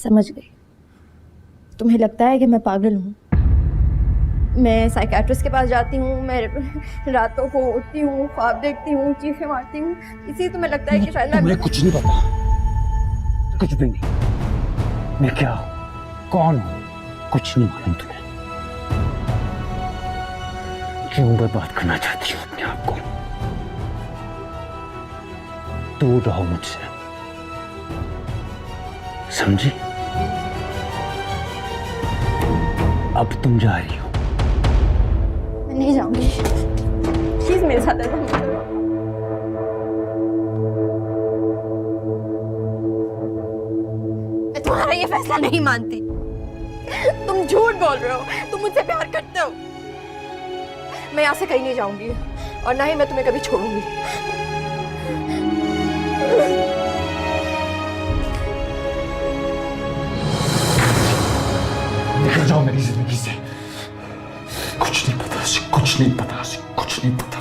समझ गई। तुम्हें लगता है कि मैं पागल हूँ। मैं साइकियाट्रिस्ट के पास जाती हूँ, मैं रातों को उठती हूँ, ख्वाब देखती हूँ, चीखें मारती हूँ, इसी तुम्हें लगता है कि शायद तुम्हें कुछ नहीं पता, कुछ भी नहीं। मैं क्या हूँ, कौन हूँ, कुछ नहीं मालूम तुम्हें। क्यों बर्बाद करना चाहती हो अपने आप को? दूर रहो मुझसे, समझी? अब तुम जा रही हो। मैं नहीं जाऊंगी। प्लीज मेरे साथ ऐसा मत करो। मैं तुम्हारा ये फैसला नहीं मानती। तुम झूठ बोल रहे हो, तुम मुझसे प्यार करते हो। मैं यहाँ से कहीं नहीं जाऊंगी और ना ही मैं तुम्हें कभी छोड़ूंगी। निकल जाओ मेरी जिंदगी से। कुछ नहीं पता, कुछ नहीं पता, कुछ नहीं पता।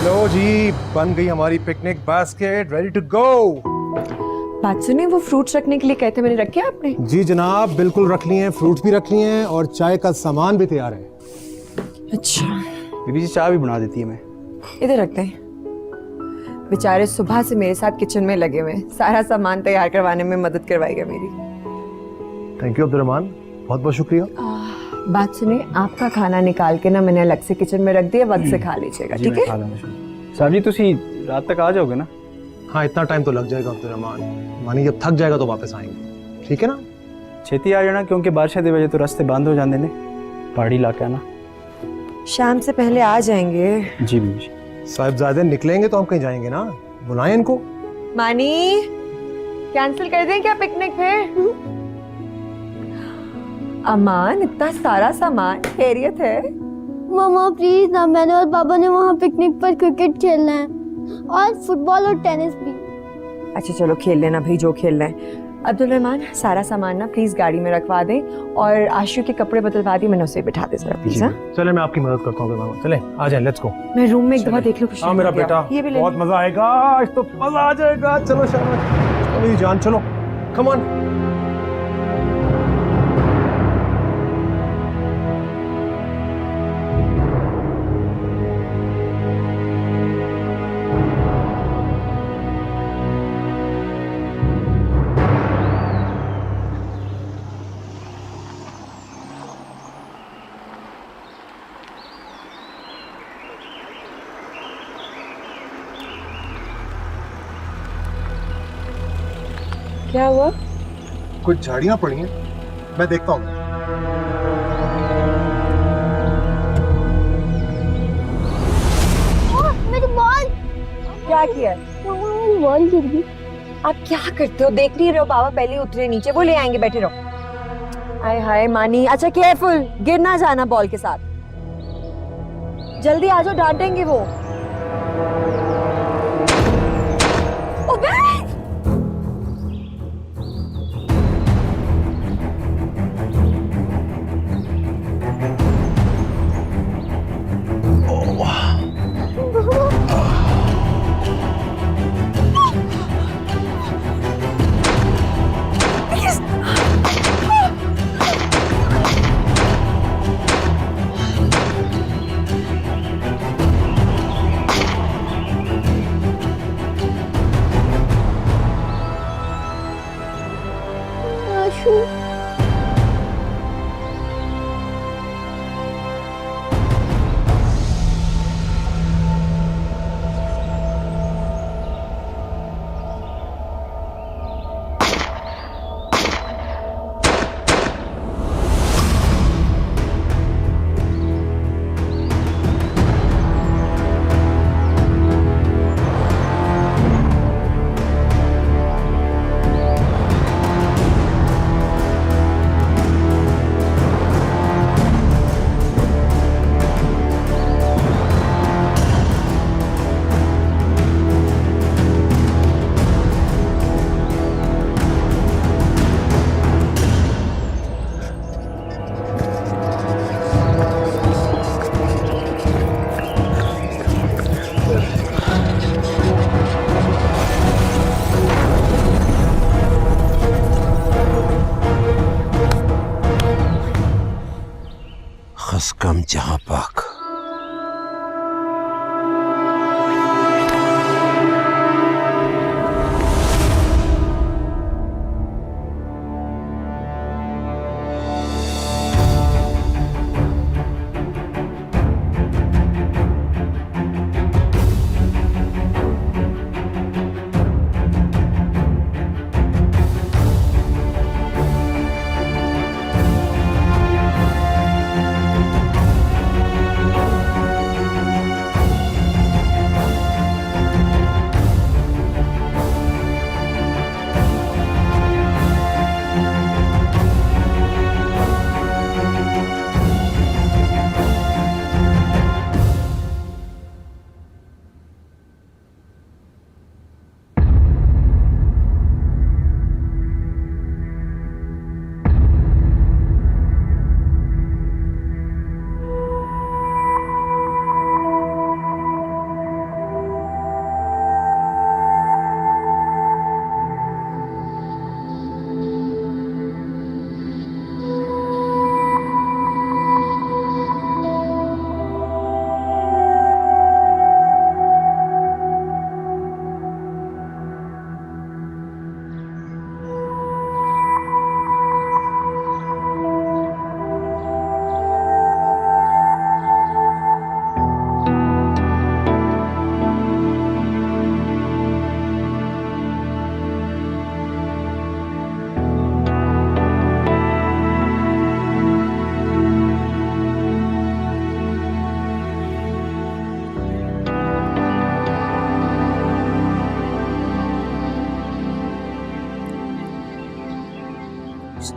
लो जी, बन गई हमारी picnic basket, ready to go. बात सुनिए, वो फ्रूट्स रखने के लिए कहते मैंने रखे आपने? जी जनाब, बिल्कुल रख लिए हैं, फ्रूट्स भी रख लिए हैं और चाय का सामान भी तैयार है। अच्छा, बीबी जी चाय भी बना देती है। मैं इधर रखते हैं। बेचारे सुबह से मेरे साथ किचन में लगे हुए हैं, सारा सामान तैयार करवाने में मदद करवाएगा मेरी। थैंक यू अब्दुर्रहमान, बहुत बहुत शुक्रिया। बात सुनिए, आपका खाना निकाल के ना मैंने अलग से किचन में रख दिया, वक्त से खा लीजिएगा, ठीक है? साहब जी तुसी रात तक आ जाओगे ना? हाँ, इतना टाइम तो लग जाएगा अब्दुर्रहमान, मानी जब थक जाएगा तो वापस आएंगे, ठीक है ना? छेती आ जाना, क्योंकि बारिश की वजह तो रास्ते बंद हो जाते हैं, पहाड़ी इलाका है ना। शाम से पहले आ जाएंगे। जी बीबी जी। साहिबजादे निकलेंगे तो हम कहीं जाएंगे ना, बुलाएं इनको। मानी, कैंसिल कर दें क्या पिकनिक फिर? अमान, इतना सारा सामान, खैरियत है? मामा प्लीज ना, मैंने और पापा ने वहाँ पिकनिक पर क्रिकेट खेलना है और फुटबॉल और टेनिस भी। अच्छा चलो खेल लेना भाई, जो खेलना है। अब्दुल रहमान, सारा सामान ना प्लीज गाड़ी में रखवा दें और आशु के कपड़े बदलवा दिए, मैंने उसे बिठा दे जरा प्लीज। हाँ, चले मैं आपकी मदद करता हूँ मामा, चले आ जाए, लेट्स गो। मैं रूम में एक दफा देख लूं कुछ। हाँ मेरा बेटा, ये भी ले बहुत मजा आएगा आज, तो मजा आ जाएगा। चलो शाबाश, मेरी जान, चलो कम ऑन। क्या हुआ? कुछ झाड़ियाँ पड़ी हैं, मैं देखता हूँ। मेरी बॉल! क्या किया? मामा मेरी बॉल गिर गई। आप क्या करते हो? देख नहीं रहे हो बाबा पहले उतरे नीचे, वो ले आएंगे, बैठे रहो। हाय हाय मानी, अच्छा केयरफुल, गिर ना जाना बॉल के साथ। जल्दी आ जाओ, डांटेंगे वो। नाम जहां पाक।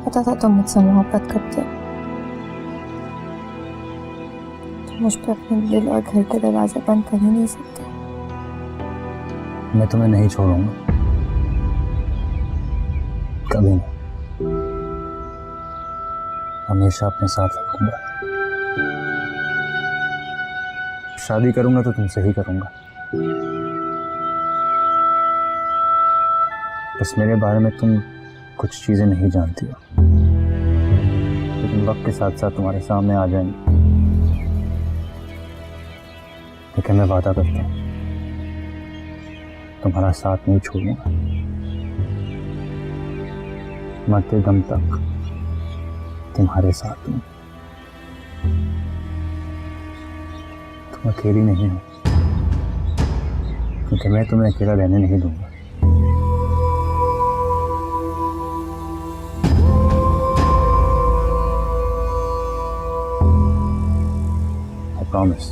पता था तुम मुझसे मोहब्बत करते हो, तुम मुझ पर अपने दिल और घर के दरवाजे बंद कर ही नहीं सकते। मैं तुम्हें नहीं छोड़ूंगा, कभी नहीं, हमेशा अपने साथ रखूंगा। शादी करूंगा तो तुमसे ही करूंगा। बस मेरे बारे में तुम कुछ चीजें नहीं जानती हो, लेकिन वक्त के साथ साथ तुम्हारे सामने आ जाएंगी। लेकिन मैं वादा करता हूँ तुम्हारा साथ नहीं छोड़ूंगा, मरते दम तक तुम्हारे साथ हूँ। तुम अकेली नहीं हो, क्योंकि मैं तुम्हें अकेला रहने नहीं दूंगा। I promise.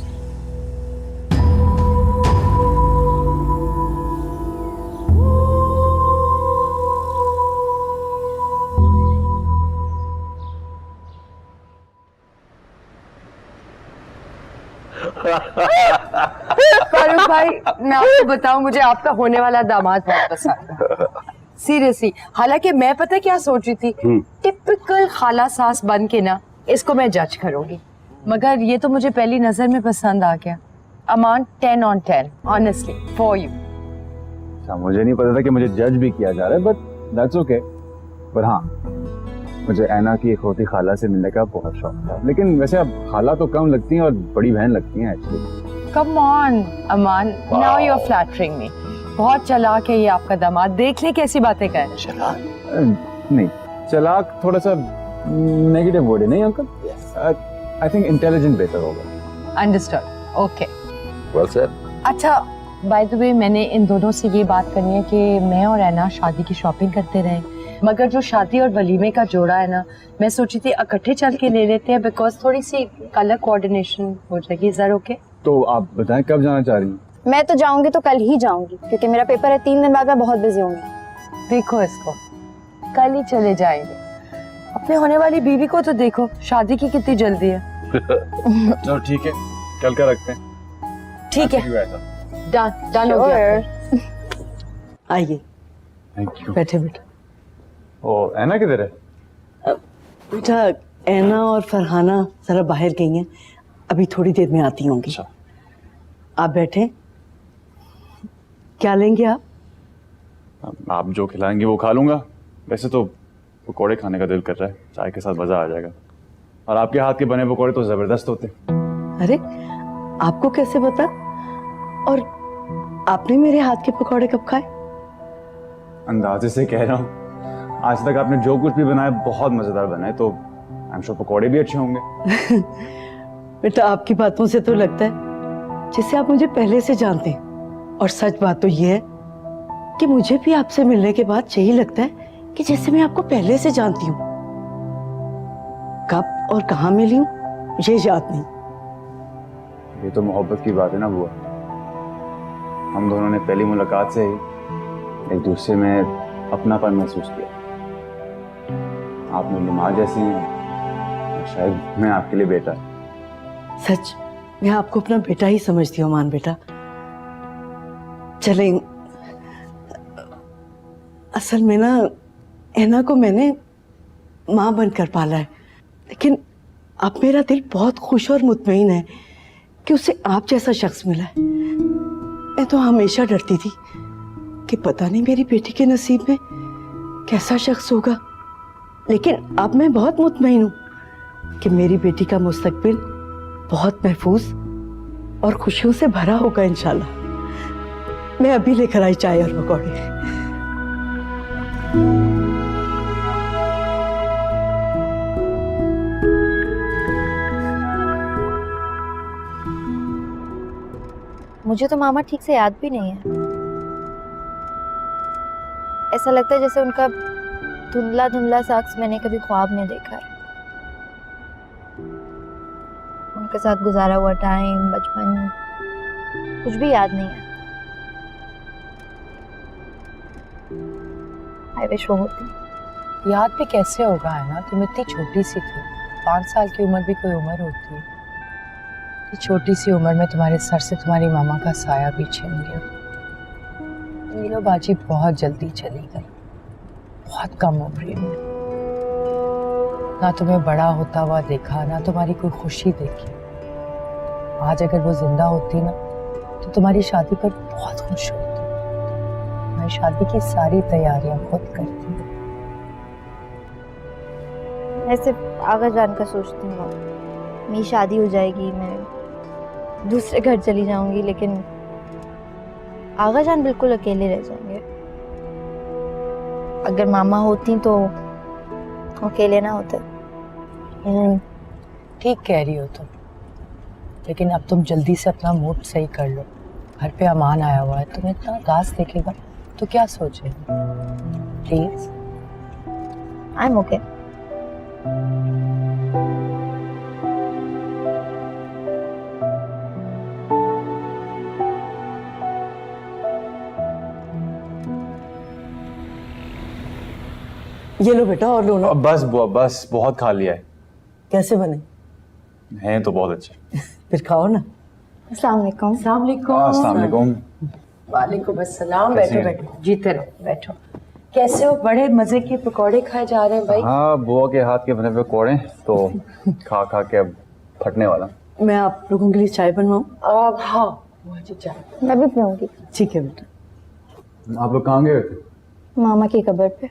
फारूक भाई, मैं आपको बताऊं, मुझे आपका होने वाला दामाद बहुत पसंद है, सीरियसली। हालांकि मैं पता क्या सोच रही थी, टिपिकल खाला सास बन के ना इसको मैं जज करूंगी, मगर ये तो मुझे पहली नजर में पसंद आ गया। अमान 10 on 10 ऑनेस्टली फॉर यू। मुझे नहीं पता था कि मुझे जज भी किया जा रहा है, बट दैट्स ओके। पर हाँ, मुझे ऐना की एक होती खाला से मिलने का बहुत शौक था, लेकिन वैसे अब खाला तो कम लगती हैं और बड़ी बहन लगती हैं actually. Come on Aman, now you are flattering me. बहुत चालाक है ये आपका दामाद, देख ले कैसी बातें कर रहे। चालाक नहीं, चालाक थोड़ा सा नेगेटिव वर्ड है नहीं अंकल? आई थिंक इंटेलिजेंट बेहतर होगा। Understood, okay, well said. अच्छा बाय द वे, मैंने इन दोनों से ये बात करनी है कि मैं और ऐना शादी की शॉपिंग करते रहे, मगर जो शादी और वलीमे का जोड़ा है ना, मैं सोची थी इकट्ठे चल के ले लेते हैं, बिकॉज थोड़ी सी कलर कोऑर्डिनेशन हो जाएगी। Is that okay? तो आप बताएं कब जाना चाह रही हैं? मैं तो जाऊंगी तो कल ही जाऊंगी, क्योंकि मेरा पेपर है 3 दिन बाद, मैं बहुत बिजी होंगी। देखो इसको, कल ही चले जाएंगे। अपने होने वाली बीवी को तो देखो, शादी की कितनी जल्दी है। चलो ठीक है, कल का रखते हैं। ठीक है, डन हो गया। आइए, थैंक यू। बैठे बैठे। ओ ऐना किधर है? बेटा ऐना और फरहाना जरा बाहर गई हैं, अभी थोड़ी देर में आती होंगी। अच्छा। आप बैठे, क्या लेंगे आप? आप जो खिलाएंगे वो खा लूंगा। वैसे तो पकौड़े खाने का दिल कर रहा है, चाय के साथ मजा आ जाएगा। और आपके हाथ के बने पकौड़े तो जबरदस्त होते। अरे आपको कैसे पता? और आपने मेरे हाथ के पकौड़े कब खाए? अंदाजे से कह रहा हूँ, आज तक आपने जो कुछ भी बनाया बहुत मजेदार बनाए, तो आई एम श्योर पकौड़े भी अच्छे होंगे। बेटा आपकी बातों से तो लगता है जैसे आप मुझे पहले से जानते हैं, और सच बात तो ये है कि मुझे भी आपसे मिलने के बाद यही लगता है कि जैसे मैं आपको पहले से जानती हूँ। कब और कहाँ मिली हूँ ये याद नहीं। ये तो मोहब्बत की बात है ना बुआ। हम दोनों ने पहली मुलाकात से ही एक दूसरे में अपनापन महसूस किया। आप मेरी माँ जैसी हैं, शायद मैं आपके लिए बेटा। सच मैं आपको अपना बेटा ही समझती हूँ मान बेटा। चलें, असल में ना ऐना को मैंने माँ बनकर पाला है, लेकिन अब मेरा दिल बहुत खुश और मुतमईन है कि उसे आप जैसा शख्स मिला है। मैं तो हमेशा डरती थी कि पता नहीं मेरी बेटी के नसीब में कैसा शख्स होगा, लेकिन अब मैं बहुत मुतमईन हूँ कि मेरी बेटी का मुस्तकबिल बहुत महफूज और खुशियों से भरा होगा इंशाल्लाह। मैं अभी लेकर आई चाय और पकौड़े। मुझे तो मामा ठीक से याद भी नहीं है। ऐसा लगता है जैसे उनका धुंधला धुंधला सा अक्स मैंने कभी ख्वाब में देखा है। उनके साथ गुजारा हुआ टाइम, बचपन, कुछ भी याद नहीं है। आई विश वो होती। याद भी कैसे होगा, है ना? तुम इतनी छोटी सी थी। 5 साल की उम्र भी कोई उम्र होती है? छोटी सी उम्र में तुम्हारे सर से तुम्हारी मामा का साया भी छिन गया। नीलो बाजी बहुत जल्दी चली गई, बहुत कम उम्र में। ना तुम्हें बड़ा होता हुआ देखा, ना तुम्हारी कोई खुशी देखी। आज अगर वो जिंदा होती ना तो तुम्हारी शादी पर बहुत खुश होती। तुम्हारी शादी की सारी तैयारियां खुद करती। मैं सिर्फ आगा जान का सोचती हूँ। मेरी शादी हो जाएगी, मैं दूसरे घर चली जाऊंगी, लेकिन आगा जान बिल्कुल अकेले रह जाएंगे। अगर मामा होती तो अकेले ना होते। ठीक कह रही हो तुम, लेकिन अब तुम जल्दी से अपना मूड सही कर लो। घर पे अमान आया हुआ है, तुम्हें इतना उदास देखेगा तो क्या सोचेगा? प्लीज। I am okay. ये लो बेटा और लो ना। बस बुआ बस, बहुत खा लिया है। कैसे बने? हैं तो बहुत अच्छे। फिर खाओ ना। अस्सलाम वालेकुम। अस्सलाम वालेकुम। अस्सलाम वालेकुम। वालेकुम अस्सलाम। कैसी बैठो हैं? बैठो, जीते रहो, बैठो। कैसे हो? बड़े मजे के पकौड़े खाए जा रहे हैं भाई। हाँ, बुआ के हाथ के बने हुए पकौड़े तो खा खा के अब फटने वाला। मैं आप लोगों के लिए चाय बनवाऊं? अब हाँ, मुझे चाय। मैं भी पीऊंगी। ठीक है बेटा। आप लोग कहाँ गए थे? मामा की कब्र पे।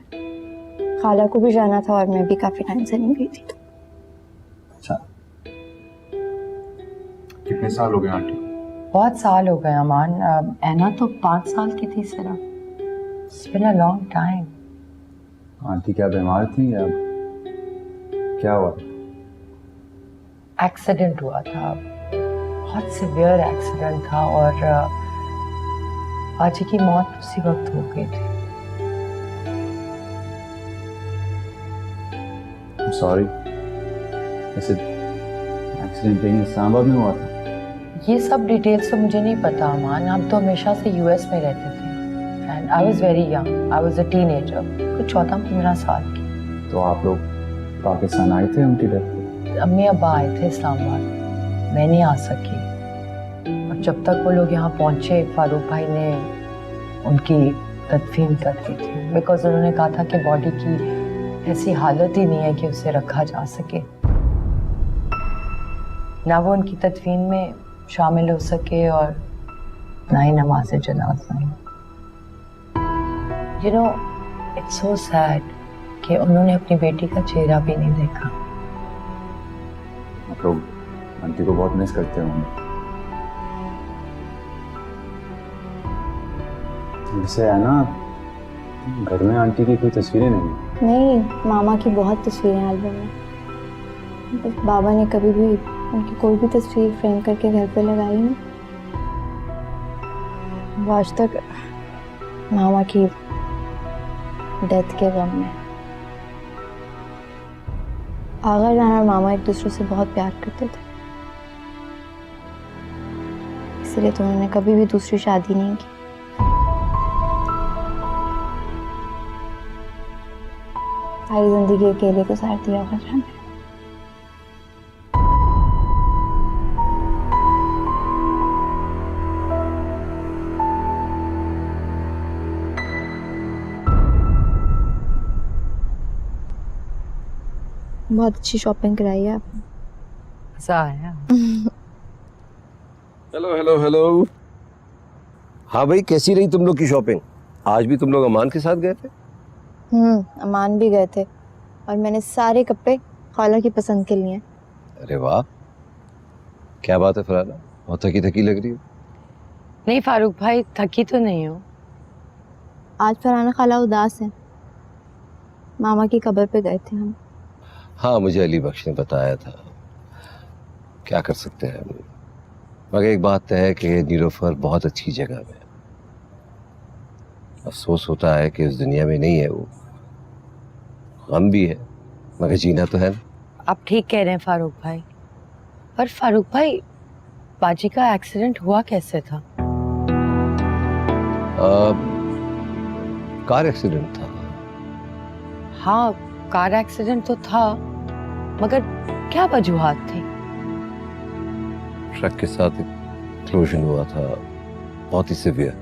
खाला को भी जाना था और मैं भी काफी टाइम से नहीं गई थी। अच्छा, कितने साल हो गए आंटी? बहुत साल हो गए अमान। ऐना तो 5 साल की थी सिर्फ। It's been a long time. Aunty क्या बीमार थी या क्या हुआ? एक्सीडेंट हुआ था, बहुत सिवियर एक्सीडेंट था, और आजी की मौत उसी वक्त हो गई थी। सॉरी। वैसे एक्सीडेंट इस्लामाबाद में हुआ था? ये सब डिटेल्स तो मुझे नहीं पता अमान। हम तो हमेशा से यूएस में रहते थे and I was very young. I was a teenager, कुछ 14-15 साल की। तो आप लोग पाकिस्तान आए थे उनकी डेथ पे? अम्मी अब्बा आए थे इस्लामाबाद, मैं नहीं आ सकी। और जब तक वो लोग यहाँ पहुँचे, फारूक भाई ने उनकी तदफीन कर दी थी, बिकॉज उन्होंने कहा था कि बॉडी की ऐसी हालत ही नहीं है कि उसे रखा जा सके। ना वो उनकी तदफीन में शामिल हो सके और ना ही नमाज जनाजा। You know, it's so sad कि उन्होंने अपनी बेटी का चेहरा भी नहीं देखा। लोग आंटी को बहुत मिस करते होंगे। वैसे है ना, घर में आंटी की कोई तस्वीरें नहीं? नहीं, मामा की बहुत तस्वीरें एल्बम में, बस बाबा ने कभी भी उनकी कोई भी तस्वीर फ्रेम करके घर पे लगाई नहीं। वो आज तक मामा की डेथ के गम में। आगा जान और मामा एक दूसरे से बहुत प्यार करते थे, इसलिए तो उन्होंने कभी भी दूसरी शादी नहीं की। सारी जिंदगी अकेले गुजारती आगा जान ने। बहुत अच्छी शॉपिंग कराई है आपने। मजा आया। Hello hello hello. हाँ भाई, कैसी रही तुम लोग की शॉपिंग? आज भी तुम लोग अमान के साथ गए थे? अमान भी गए थे और मैंने सारे कपड़े खाला की पसंद के लिए। अरे वाह, क्या बात है फरहाना, बहुत थकी थकी लग रही हो। नहीं फारूक भाई, थकी तो नहीं हो। आज फरहाना खाला उदास है, मामा की कब्र पे गए थे हम। हाँ, मुझे अली बख्श ने बताया था, क्या कर सकते हैं। मगर एक बात तय है कि नीलोफर बहुत अच्छी जगह में। अफसोस होता है कि इस दुनिया में नहीं है वो। गम भी है, मगर जीना तो है ना। आप ठीक कह रहे हैं फारूक भाई। पर फारूक भाई, बाजी का एक्सीडेंट हुआ कैसे था? कार एक्सीडेंट था। हाँ, कार एक्सीडेंट तो था, मगर क्या वजूहात थी? ट्रक के साथ एक्सप्लोजन हुआ था, बहुत ही सिवियर।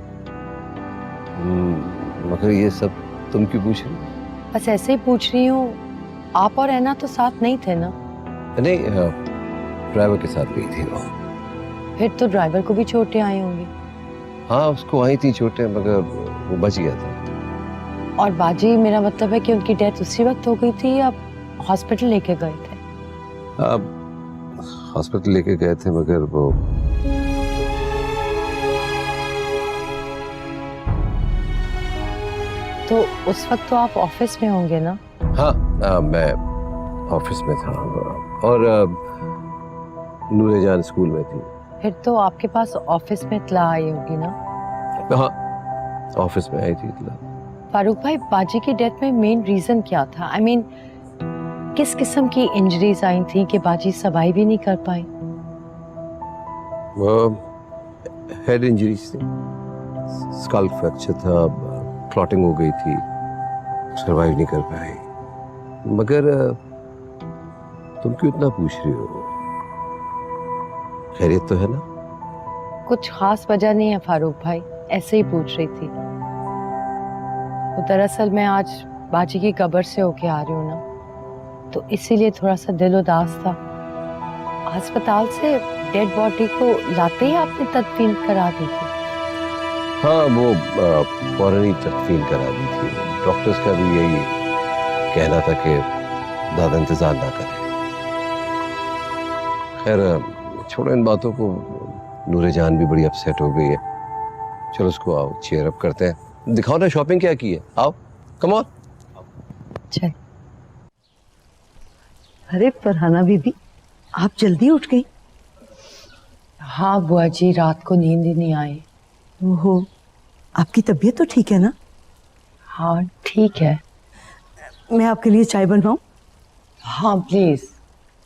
मगर ये सब तुम क्यों पूछ रही हो? बस ऐसे ही पूछ रही हूँ। आप और ऐना तो साथ नहीं थे ना? नहीं, ड्राइवर के साथ गई थी वो। फिर तो ड्राइवर को भी चोटें आई होंगी। हाँ, उसको आई थी चोटें, मगर वो बच गया था। और बाजी, मेरा मतलब है कि उनकी डेथ उसी वक्त हो गई थी या हॉस्पिटल लेके गए थे? अब हॉस्पिटल लेके गए थे, मगर वो तो उस वक्त तो आप ऑफिस में होंगे ना? हाँ, मैं ऑफिस में था और नूरे जान स्कूल में थी। फिर तो आपके पास ऑफिस में इत्ला आई होगी ना? हाँ, ऑफिस में आई थी इत्ला। फारूक भाई, बाजी की डेथ में मेन रीजन क्या था? आई मीन, किस किस्म की इंजरीज आई थी कि बाजी सर्वाइव भी नहीं कर पाई? वो हेड इंजरीज थी, स्कल फ्रैक्चर था, क्लॉटिंग हो गई थी, सर्वाइव नहीं कर पाई। मगर तुम क्यों इतना पूछ रही हो? खैरियत तो है ना? कुछ खास वजह नहीं है फारूक भाई, ऐसे ही पूछ रही थी। तो दरअसल मैं आज बाजी की कब्र से होके आ रही हूँ ना, तो इसीलिए थोड़ा सा दिल उदास था। अस्पताल से डेड बॉडी को लाते ही आपने तदफीन करा दी थी? हाँ, वो फौरन ही तदफीन करा दी थी। डॉक्टर्स का भी यही कहना था कि ज़्यादा इंतजार ना करें। खैर छोड़ो इन बातों को, नूरे जान भी बड़ी अपसेट हो गई है। चलो उसको आओ चीयर अप करते हैं, दिखाओ ना शॉपिंग क्या की है। आओ, कम ऑन। चल। अरे फरहाना बीबी, आप जल्दी उठ गई? हाँ बुआ जी, रात को नींद ही नहीं आई। ओहो, आपकी तबीयत तो ठीक है ना? हाँ ठीक है। मैं आपके लिए चाय बनवाऊं? हाँ प्लीज,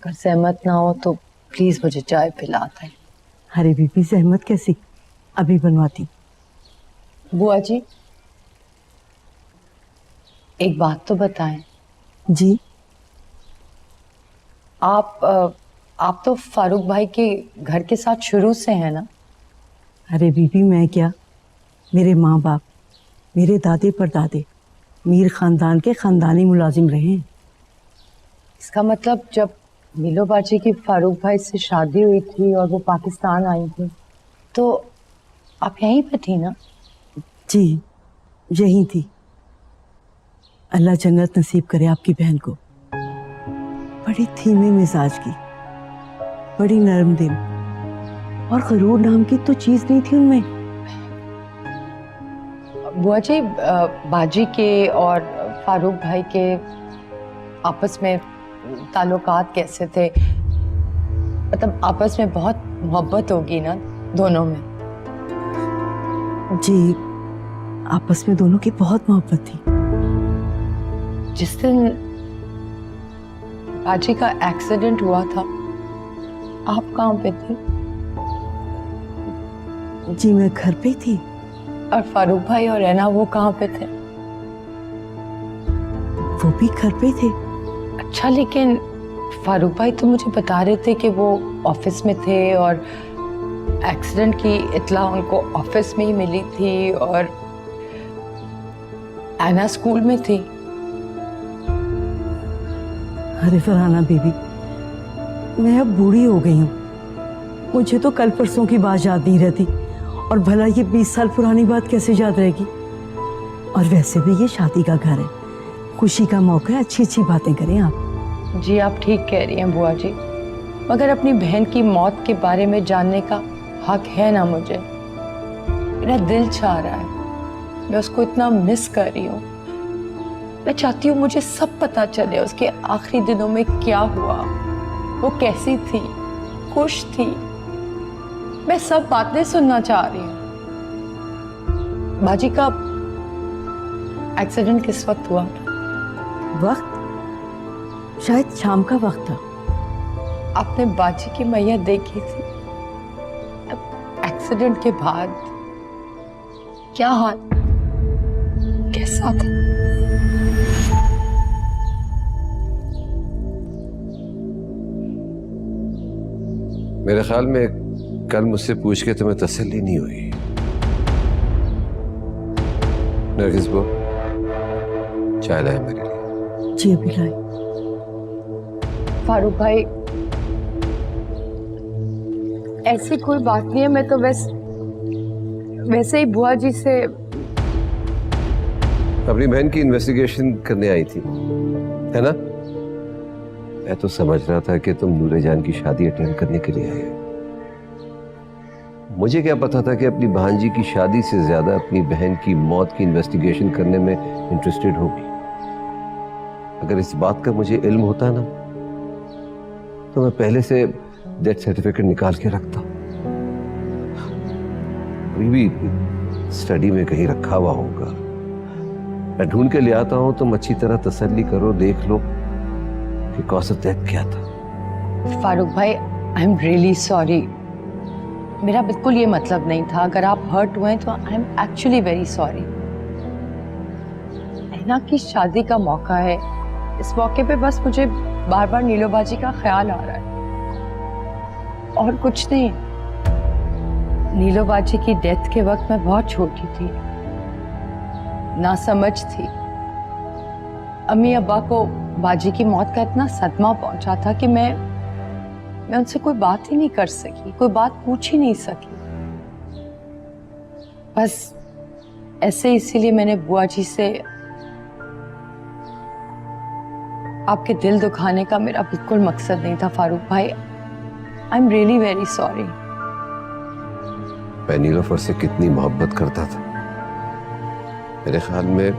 अगर सहमत ना हो तो प्लीज मुझे चाय पिला दें। अरे बीबी, जहमत कैसी, अभी बनवाती। बुआ जी, एक बात तो बताएं। जी? आप तो फारूक भाई के घर के साथ शुरू से हैं ना? अरे बीबी, मैं क्या, मेरे माँ बाप, मेरे दादे परदादे मीर खानदान के खानदानी मुलाजिम रहे हैं। इसका मतलब जब मीलो बाजी की फारूक भाई से शादी हुई थी और वो पाकिस्तान आई थी, तो आप यहीं पे थी ना? जी, यही थी। अल्लाह जन्नत नसीब करे आपकी बहन को। बड़ी धीमे मिजाज की, बड़ी नरम दिल, और गरूर नाम की तो चीज नहीं थी उनमें। बुआ जी, बाजी के और फारूक भाई के आपस में ताल्लुकात कैसे थे? मतलब आपस में बहुत मोहब्बत होगी ना दोनों में? जी, आपस में दोनों की बहुत मोहब्बत थी। जिस दिन बाजी का एक्सीडेंट हुआ था, आप कहाँ पे थे? जी, मैं घर पे ही थी। और फारूक भाई और रैना वो कहाँ पे थे? वो भी घर पे ही थे। अच्छा, लेकिन फारूक भाई तो मुझे बता रहे थे कि वो ऑफिस में थे और एक्सीडेंट की इत्ला उनको ऑफिस में ही मिली थी और ऐना स्कूल में थी। अरे फरहाना बीबी, मैं अब बूढ़ी हो गई हूँ, मुझे तो कल परसों की बात याद नहीं रहती, और भला ये 20 साल पुरानी बात कैसे याद रहेगी। और वैसे भी ये शादी का घर है, खुशी का मौका है, अच्छी अच्छी बातें करें आप। जी, आप ठीक कह रही हैं बुआ जी, मगर अपनी बहन की मौत के बारे में जानने का हक है ना मुझे। मेरा दिल चाह रहा है, मैं उसको इतना मिस कर रही हूँ। मैं चाहती हूँ मुझे सब पता चले, उसके आखिरी दिनों में क्या हुआ, वो कैसी थी, खुश थी। मैं सब बातें सुनना चाह रही हूँ। बाजी का एक्सीडेंट किस वक्त हुआ? वक्त शायद शाम का वक्त था। आपने बाजी की मैया देखी थी? एक्सीडेंट के बाद क्या हाल, कैसा था? मेरे ख्याल में कल मुझसे पूछ के तुम्हें तसल्ली नहीं हुई। नरगिस वो चाय लाए मेरे लिए। जी अभी लाई। फारूक भाई, ऐसी कोई बात नहीं है, मैं तो वैसे ही बुआ जी से अपनी बहन की इन्वेस्टिगेशन करने आई थी, है ना? मैं तो समझ रहा था कि तुम नूरे जान की शादी अटेंड करने के लिए आए हो। मुझे क्या पता था कि अपनी भांजी की शादी से ज्यादा अपनी बहन की मौत की इन्वेस्टिगेशन करने में इंटरेस्टेड होगी। अगर इस बात का मुझे इल्म होता ना, तो मैं पहले से डेथ सर्टिफिकेट निकाल के रखता। अभी भी स्टडी में कहीं रखा हुआ होगा, मैं ढूंढ के ले आता हूं। तुम अच्छी तरह तसल्ली करो, देख लो कि कॉज ऑफ डेथ क्या था। फारूक भाई, आई एम रियली सॉरी, मेरा बिल्कुल ये मतलब नहीं था। अगर आप हर्ट हुए तो I am actually very sorry. Aina की शादी का मौका है, इस मौके पे बस मुझे बार बार नीलो बाजी का ख्याल आ रहा है और कुछ नहीं। नीलो बाजी की डेथ के वक्त मैं बहुत छोटी थी, नासमझ थी। अम्मी अब्बा को बाजी की मौत का इतना सदमा पहुंचा था कि मैं उनसे कोई बात ही नहीं कर सकी, कोई बात पूछ ही नहीं सकी। बस ऐसे, इसीलिए मैंने बुआ जी से आपके दिल दुखाने का मेरा बिल्कुल मकसद नहीं था फारूक भाई। I am really very sorry. मैं नीलोफर से कितनी मोहब्बत करता था। मेरे ख्याल में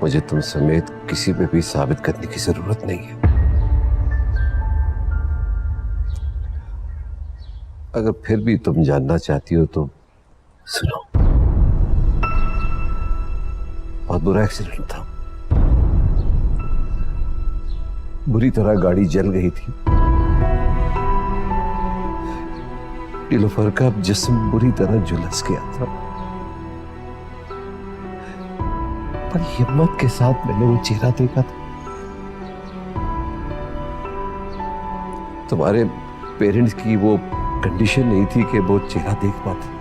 मुझे तुम समेत किसी पे भी साबित करने की जरूरत नहीं है। अगर फिर भी तुम जानना चाहती हो तो सुनो। बहुत बुरा एक्सीडेंट था, बुरी तरह गाड़ी जल गई थी। नीलोफर का जिस्म बुरी तरह झुलस गया था। पर हिम्मत के साथ मैंने वो चेहरा देखा था। तुम्हारे पेरेंट्स की वो कंडीशन नहीं थी कि वो चेहरा देख पाते।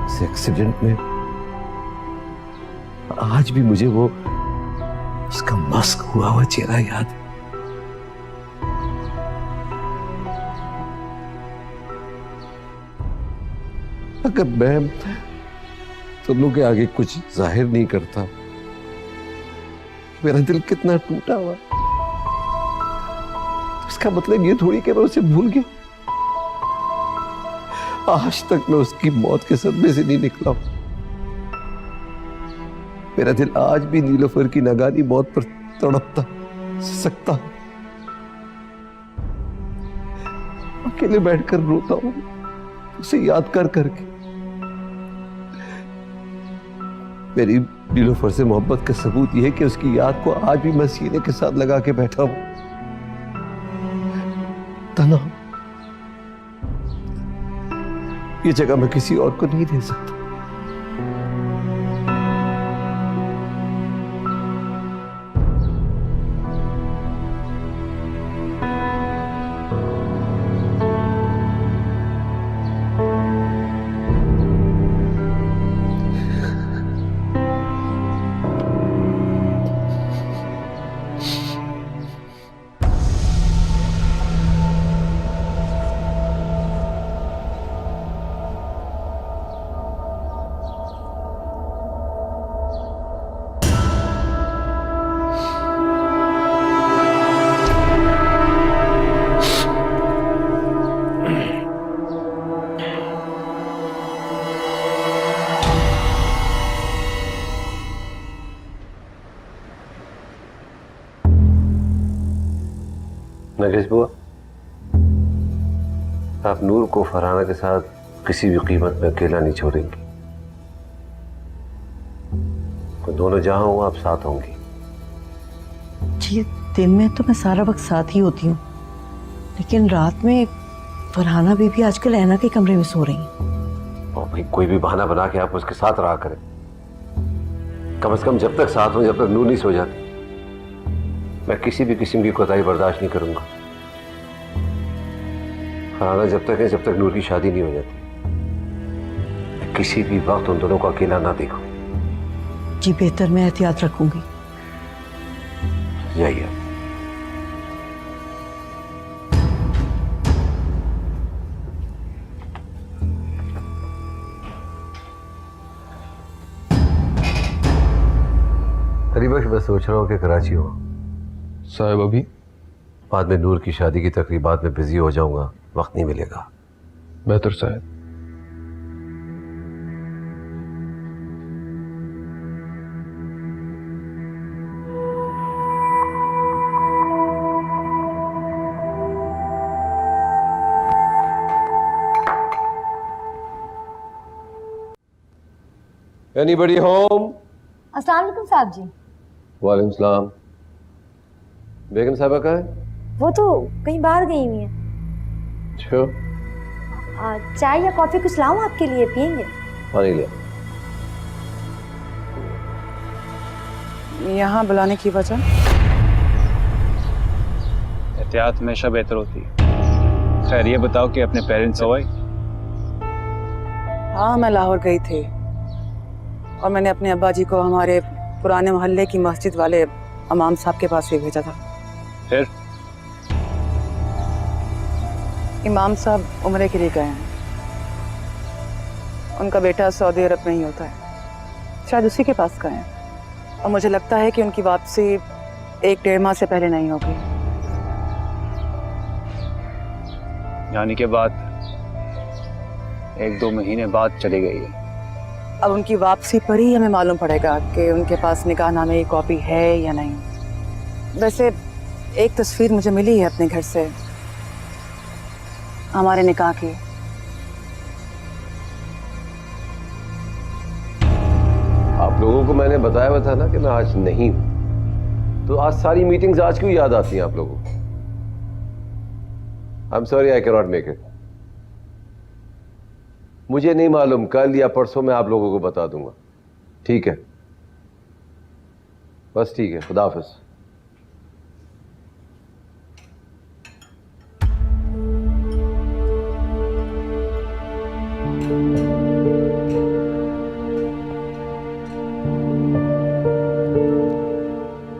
इस एक्सीडेंट में आज भी मुझे वो उसका मस्क हुआ हुआ चेहरा याद है। अगर मैं तुम लोग के आगे कुछ जाहिर नहीं करता, मेरा दिल कितना टूटा हुआ, उसका मतलब ये थोड़ी कि मैं उसे भूल गया। आज तक मैं उसकी मौत के सदमे से नहीं निकला हूं। मेरा दिल आज भी नीलोफर की नागानी मौत पर तड़पता सिसकता है। अकेले बैठकर रोता हूं उसे याद कर करके। मेरी नीलोफर से मोहब्बत का सबूत यह है कि उसकी याद को आज भी मैं सीने के साथ लगा के बैठा हूं। तना, ये जगह मैं किसी और को नहीं दे सकता। नरगिस बुआ, आप नूर को फरहाना के साथ किसी भी कीमत में अकेला नहीं छोड़ेंगी। तो दोनों जहां हो आप साथ होंगी। जी, दिन में तो मैं सारा वक्त साथ ही होती हूँ, लेकिन रात में फरहाना बीबी आजकल ऐना के कमरे में सो रही हैं। और भाई कोई भी बहाना बना के आप उसके साथ रहा करें। कम से कम जब तक साथ हो, जब तक नूर नहीं सो जाती, मैं किसी भी किस्म की कोताही बर्दाश्त नहीं करूंगा। फरहाना जब तक है, जब तक नूर की शादी नहीं हो जाती, मैं किसी भी वक्त उन दोनों को अकेला ना देखूं। जी बेहतर, मैं एहतियात रखूंगी। जाइए। करीबश मैं सोच रहा हूँ कि कराची हो साहब अभी बाद में नूर की शादी की तकरीबात में बिजी हो जाऊंगा, वक्त नहीं मिलेगा। बेहतर साहब। Anybody home? अस्सलाम वालेकुम साहब जी। वालेकुम सलाम। बेगम साहबा कहाँ है? वो तो कहीं बाहर गई हुई हैं। अच्छा, चाय या कॉफी कुछ लाऊं आपके लिए, पियेंगे? पानी ले। यहाँ बुलाने की वजह? एहतियात हमेशा बेहतर होती है। खैर ये बताओ कि अपने पेरेंट्स से आई? हाँ, मैं लाहौर गई थी और मैंने अपने अब्बा जी को हमारे पुराने मोहल्ले की मस्जिद वाले इमाम साहब के पास भी भेजा था। फिर? इमाम साहब उम्रे के लिए गए हैं। उनका बेटा सऊदी अरब में ही होता है, शायद उसी के पास गए हैं, और मुझे लगता है कि उनकी वापसी 1-1.5 माह से पहले नहीं होगी। यानी के बाद 1-2 महीने बाद चली गई है। अब उनकी वापसी पर ही हमें मालूम पड़ेगा कि उनके पास निकाहनामे की कॉपी है या नहीं। वैसे एक तस्वीर मुझे मिली है अपने घर से, हमारे निकाह की। आप लोगों को मैंने बताया हुआ था ना कि मैं आज नहीं हूं, तो आज सारी मीटिंग्स आज क्यों याद आती हैं आप लोगों को? I am sorry, I can not make it. मुझे नहीं मालूम, कल या परसों मैं आप लोगों को बता दूंगा। ठीक है, बस ठीक है, खुदा हाफिज।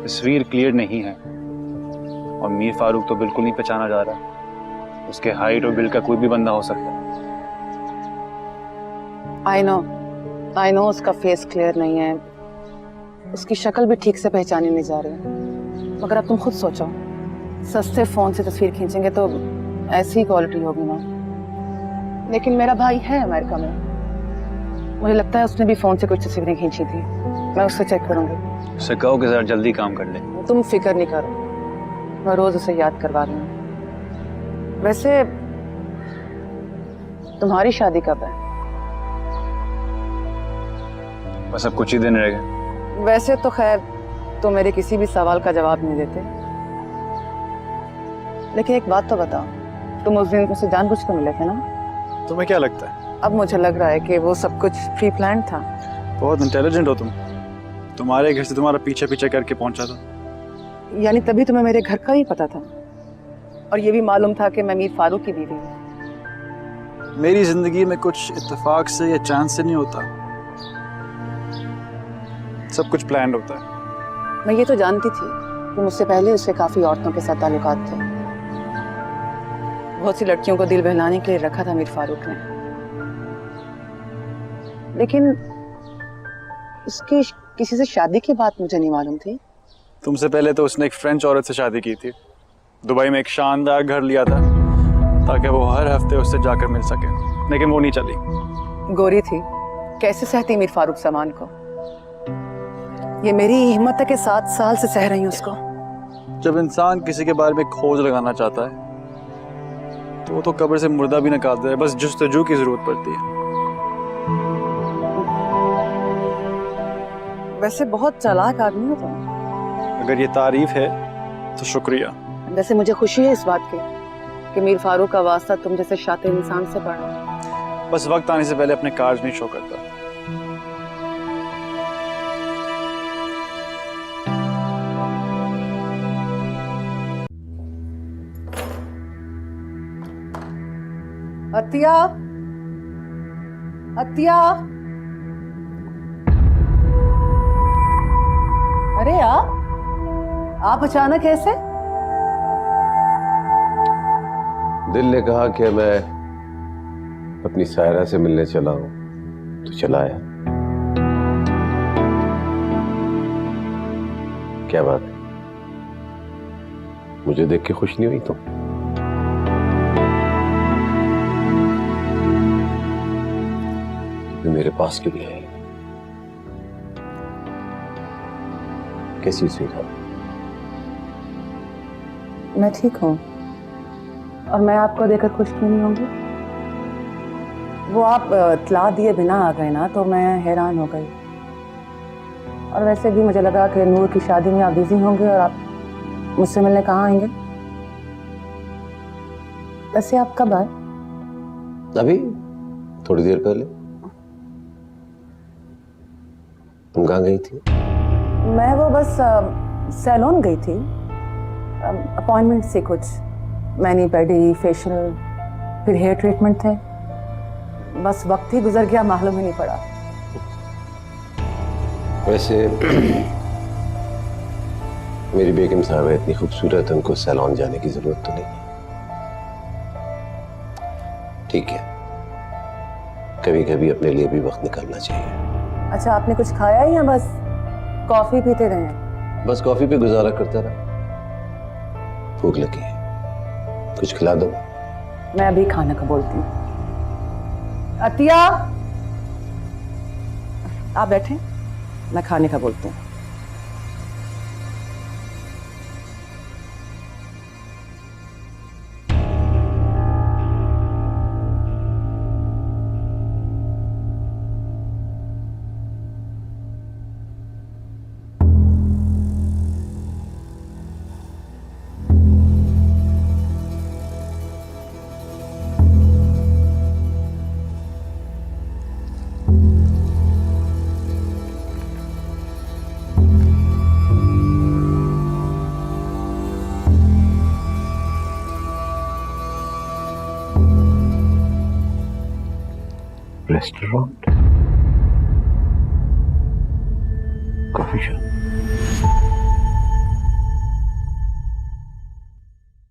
तस्वीर क्लियर नहीं है और मीर फारूक तो बिल्कुल नहीं पहचाना जा रहा। उसके हाइट और बिल्ड का कोई भी बंदा हो सकता है। आई नो उसका फेस क्लियर नहीं है, उसकी शक्ल भी ठीक से पहचानी नहीं जा रही, मगर अब तुम खुद सोचो, सस्ते फोन से तस्वीर खींचेंगे तो ऐसी क्वालिटी होगी ना। लेकिन मेरा भाई है अमेरिका में, मुझे लगता है उसने भी फोन से कुछ तस्वीरें खींची थी। मैं उससे चेक करूंगी। उससे कहो कि जरा जल्दी काम कर ले। तुम फिक्र नहीं करो, मैं रोज उसे याद करवा रही हूँ। वैसे तुम्हारी शादी कब है? बस अब कुछ ही दिन रह गए। वैसे तो खैर तुम मेरे किसी भी सवाल का जवाब नहीं देते, लेकिन एक बात तो बताओ, तुम उस दिन मुझसे जानबूझ कर मिले थे ना? तुम्हें क्या लगता है? अब मुझे लग रहा है कि वो सब कुछ प्री प्लान था। बहुत इंटेलिजेंट हो तुम। तुम्हारे घर से तुम्हारा पीछे पीछे करके पहुंचा था। यानी तभी तुम्हें मेरे घर का ही पता था, और ये भी मालूम था कि मैं मीर फारूक की बीवी हूँ। मेरी जिंदगी में कुछ इत्तेफाक से या चांस से नहीं होता, सब कुछ प्लान्ड होता है। मैं ये तो जानती थी कि मुझसे पहले उसके काफी औरतों के साथ ताल्लुकात थे। बहुत सी लड़कियों को दिल बहलाने के लिए रखा था मीर फारूक ने, लेकिन उसकी किसी से शादी की बात मुझे नहीं मालूम थी। तुमसे पहले तो उसने एक फ्रेंच औरत से शादी की थी। दुबई में एक शानदार घर लिया था ताकि वो हर हफ्ते उससे जाकर मिल सके, लेकिन वो नहीं चली। गोरी थी, कैसे सहती मीर फारूक सामान को। ये मेरी हिम्मत है कि 7 साल से सह रही हूँ उसको। जब इंसान किसी के बारे में खोज लगाना चाहता है तो वो तो कब्र से मुर्दा भी निकाल दे, बस जुस्तजू की जरूरत पड़ती है। वैसे बहुत चालाक आदमी हो तुम। अगर ये तारीफ है तो शुक्रिया। वैसे मुझे खुशी है इस बात की कि मीर फारूक का वास्ता तुम जैसे शातिर इंसान से पड़ा। बस वक्त आने से पहले अपने कार्ज नहीं शो करता। अतिया, अतिया, अरे आप अचानक ऐसे? दिल ने कहा कि मैं अपनी सायरा से मिलने चला हूं, तो चला आया। क्या बात है, मुझे देख के खुश नहीं हुई तुम? मेरे पास क्यों नहीं आई? कैसी हुई? मैं ठीक हूँ, और मैं आपको देखकर खुश क्यों नहीं होंगी? वो आप इत्तला दिए बिना आ गए ना, तो मैं हैरान हो गई। और वैसे भी मुझे लगा कि नूर की शादी में आप बिजी होंगे और आप मुझसे मिलने कहाँ आएंगे। वैसे आप कब आए? अभी थोड़ी देर पहले। तुम कहाँ गई थी? मैं वो बस सैलून गई थी, अपॉइंटमेंट से कुछ मैनी पेडी फेशियल फिर हेयर ट्रीटमेंट थे। बस वक्त ही गुजर गया, मालूम ही नहीं पड़ा। वैसे मेरी बेगम साहब इतनी खूबसूरत, उनको सैलून जाने की जरूरत तो नहीं है। ठीक है, कभी कभी अपने लिए भी वक्त निकालना चाहिए। अच्छा, आपने कुछ खाया या बस कॉफी पीते रहे? बस कॉफी पे गुजारा करता रहा। भूख लगी है, कुछ खिला दो। मैं अभी खाने का बोलती हूँ। अतिया, आप बैठे, मैं खाने का बोलती हूँ। Restaurant, coffee shop.